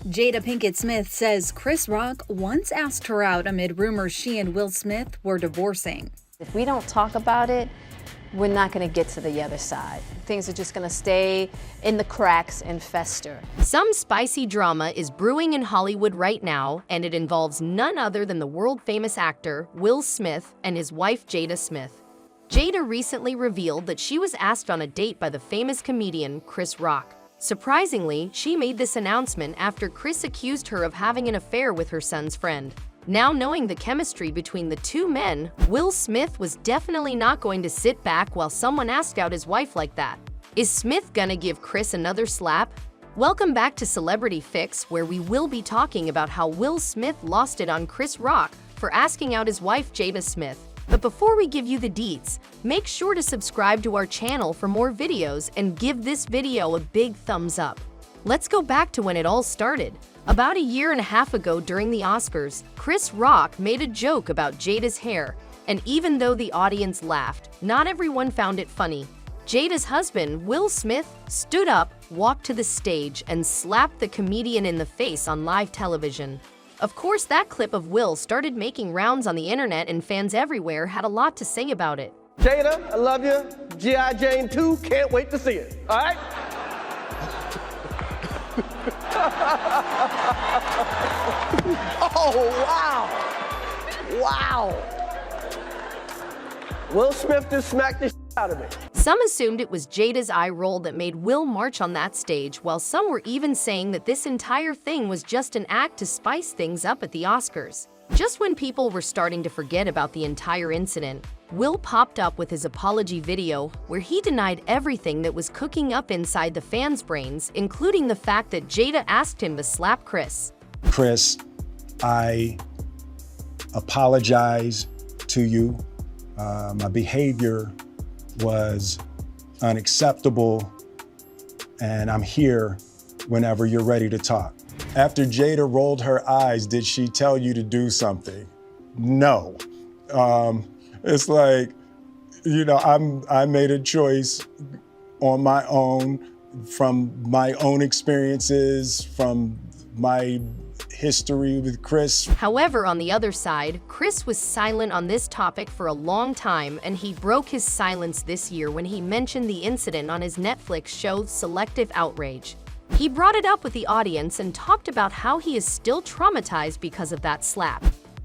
Jada Pinkett Smith says Chris Rock once asked her out amid rumors she and Will Smith were divorcing. If we don't talk about it, we're not going to get to the other side. Things are just going to stay in the cracks and fester. Some spicy drama is brewing in Hollywood right now, and it involves none other than the world-famous actor Will Smith and his wife Jada Smith. Jada recently revealed that she was asked on a date by the famous comedian Chris Rock. Surprisingly, she made this announcement after Chris accused her of having an affair with her son's friend. Now knowing the chemistry between the two men, Will Smith was definitely not going to sit back while someone asked out his wife like that. Is Smith gonna give Chris another slap? Welcome back to Celebrity Fix, where we will be talking about how Will Smith lost it on Chris Rock for asking out his wife Jada Smith. But before we give you the deets, make sure to subscribe to our channel for more videos and give this video a big thumbs up. Let's go back to when it all started. About a year and a half ago during the Oscars, Chris Rock made a joke about Jada's hair, and even though the audience laughed, not everyone found it funny. Jada's husband, Will Smith, stood up, walked to the stage, and slapped the comedian in the face on live television. Of course, that clip of Will started making rounds on the internet, and fans everywhere had a lot to say about it. Jada, I love you. G.I. Jane 2, can't wait to see it. All right? Oh, wow. Wow. Will Smith just smacked the shit out of me. Some assumed it was Jada's eye roll that made Will march on that stage, while some were even saying that this entire thing was just an act to spice things up at the Oscars. Just when people were starting to forget about the entire incident, Will popped up with his apology video where he denied everything that was cooking up inside the fans' brains, including the fact that Jada asked him to slap Chris. Chris, I apologize to you. My behavior was unacceptable, and I'm here whenever you're ready to talk. After Jada rolled her eyes, did she tell you to do something? No. It's like, you know, I made a choice on my own, from my own experiences, from my history with Chris. However, on the other side, Chris was silent on this topic for a long time, and he broke his silence this year when he mentioned the incident on his Netflix show Selective Outrage. He brought it up with the audience and talked about how he is still traumatized because of that slap.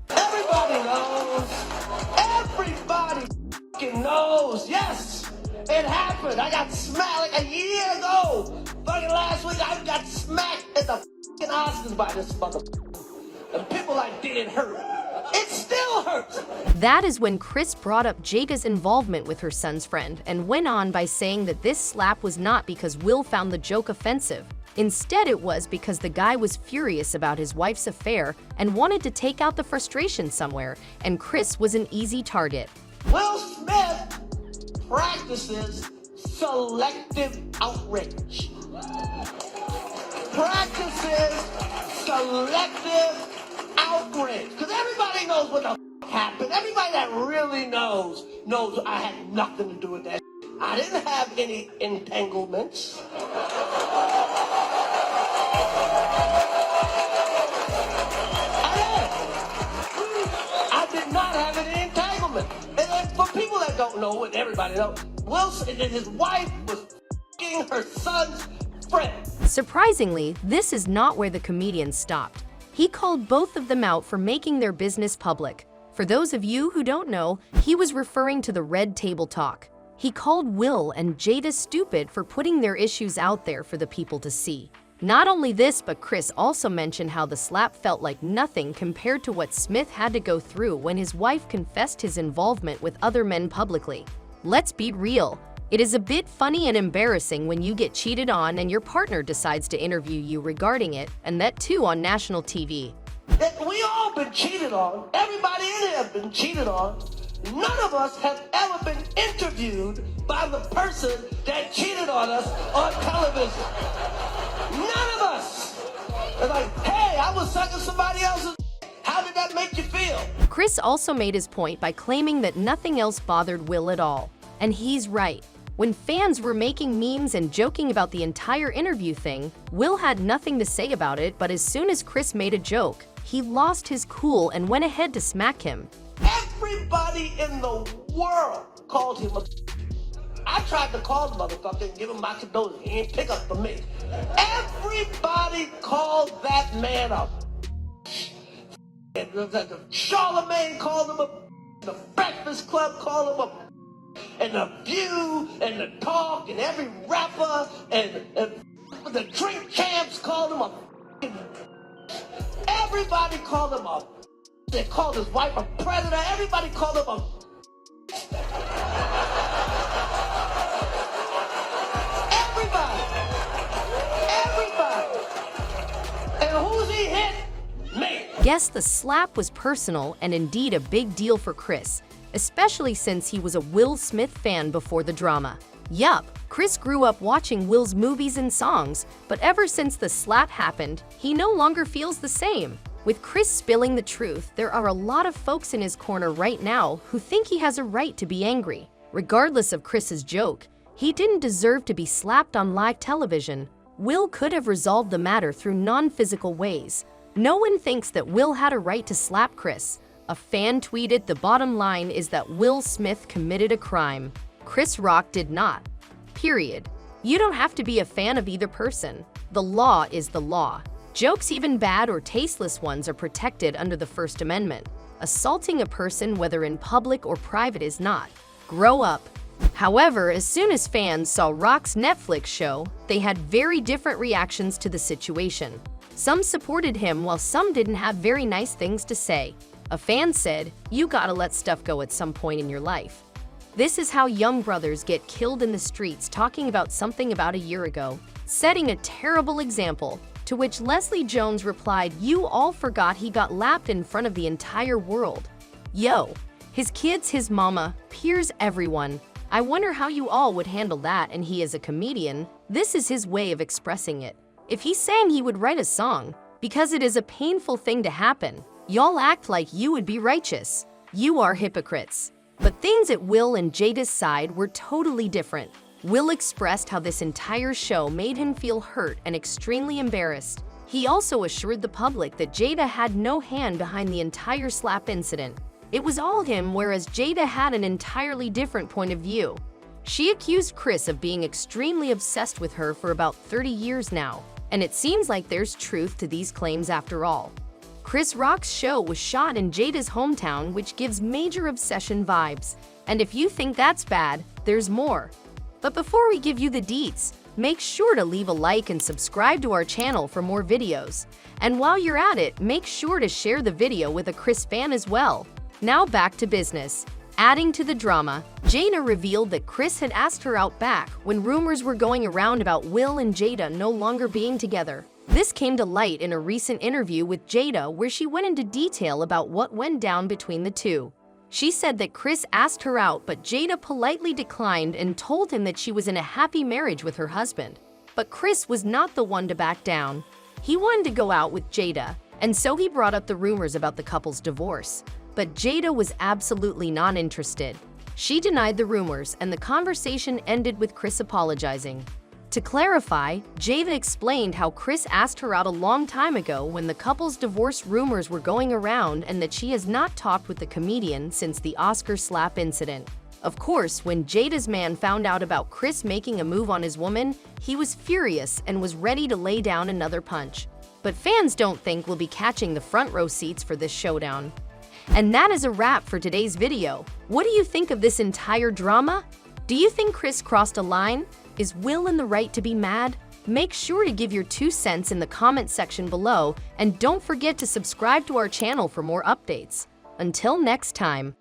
Everybody knows. Everybody fucking knows. Yes, it happened. I got smacked like a year ago. Fucking last week, I got smacked at the fucking Oscars by this motherfucker. And people like, did it hurt? It still hurts. That is when Chris brought up Jada's involvement with her son's friend and went on by saying that this slap was not because Will found the joke offensive. Instead, it was because the guy was furious about his wife's affair and wanted to take out the frustration somewhere, and Chris was an easy target. Will Smith practices selective outrage. Practices selective outrage. Because everybody knows what the happened. Everybody that really knows I had nothing to do with that. I didn't have any entanglements. I did not have any entanglement. And then for people that don't know, and everybody knows, Wilson and his wife was f***ing her son's friend. Surprisingly, this is not where the comedian stopped. He called both of them out for making their business public. For those of you who don't know, he was referring to the Red Table Talk. He called Will and Jada stupid for putting their issues out there for the people to see. Not only this, but Chris also mentioned how the slap felt like nothing compared to what Smith had to go through when his wife confessed his involvement with other men publicly. Let's be real. It is a bit funny and embarrassing when you get cheated on and your partner decides to interview you regarding it, and that too on national TV. We all been cheated on. Everybody in here have been cheated on. None of us have ever been interviewed by the person that cheated on us on television. None of us. They're like, hey, I was sucking somebody else's. How did that make you feel? Chris also made his point by claiming that nothing else bothered Will at all. And he's right. When fans were making memes and joking about the entire interview thing, Will had nothing to say about it, but as soon as Chris made a joke, he lost his cool and went ahead to smack him. Everybody in the world called him a. I tried to call the motherfucker and give him my condolences. He ain't pick up for me. Everybody called that man a. Charlemagne called him a. The Breakfast Club called him a. And The View and The Talk and every rapper and the Drink Champs called him a. Everybody called him a. They called his wife a predator. Everybody called him a. Everybody. And who's he hit? Me. Yes, the slap was personal and indeed a big deal for Chris, especially since he was a Will Smith fan before the drama. Yup, Chris grew up watching Will's movies and songs, but ever since the slap happened, he no longer feels the same. With Chris spilling the truth, there are a lot of folks in his corner right now who think he has a right to be angry. Regardless of Chris's joke, he didn't deserve to be slapped on live television. Will could have resolved the matter through non-physical ways. No one thinks that Will had a right to slap Chris. A fan tweeted, "The bottom line is that Will Smith committed a crime. Chris Rock did not. Period." You don't have to be a fan of either person. The law is the law. Jokes, even bad or tasteless ones, are protected under the First Amendment. Assaulting a person, whether in public or private, is not. Grow up. However, as soon as fans saw Rock's Netflix show, they had very different reactions to the situation. Some supported him while some didn't have very nice things to say. A fan said, "You gotta let stuff go at some point in your life." This is how young brothers get killed in the streets talking about something about a year ago, setting a terrible example, to which Leslie Jones replied, "You all forgot he got lapped in front of the entire world." Yo, his kids, his mama, peers, everyone. I wonder how you all would handle that, and he is a comedian. This is his way of expressing it. If he sang, he would write a song, because it is a painful thing to happen. Y'all act like you would be righteous. You are hypocrites. But things at Will and Jada's side were totally different. Will expressed how this entire show made him feel hurt and extremely embarrassed. He also assured the public that Jada had no hand behind the entire slap incident. It was all him, whereas Jada had an entirely different point of view. She accused Chris of being extremely obsessed with her for about 30 years now, and it seems like there's truth to these claims after all. Chris Rock's show was shot in Jada's hometown, which gives major obsession vibes. And if you think that's bad, there's more. But before we give you the deets, make sure to leave a like and subscribe to our channel for more videos. And while you're at it, make sure to share the video with a Chris fan as well. Now back to business. Adding to the drama, Jada revealed that Chris had asked her out back when rumors were going around about Will and Jada no longer being together. This came to light in a recent interview with Jada, where she went into detail about what went down between the two. She said that Chris asked her out, but Jada politely declined and told him that she was in a happy marriage with her husband. But Chris was not the one to back down. He wanted to go out with Jada, and so he brought up the rumors about the couple's divorce. But Jada was absolutely not interested. She denied the rumors, and the conversation ended with Chris apologizing. To clarify, Jada explained how Chris asked her out a long time ago when the couple's divorce rumors were going around, and that she has not talked with the comedian since the Oscar slap incident. Of course, when Jada's man found out about Chris making a move on his woman, he was furious and was ready to lay down another punch. But fans don't think we'll be catching the front row seats for this showdown. And that is a wrap for today's video. What do you think of this entire drama? Do you think Chris crossed a line? Is Will in the right to be mad? Make sure to give your 2 cents in the comment section below, and don't forget to subscribe to our channel for more updates. Until next time.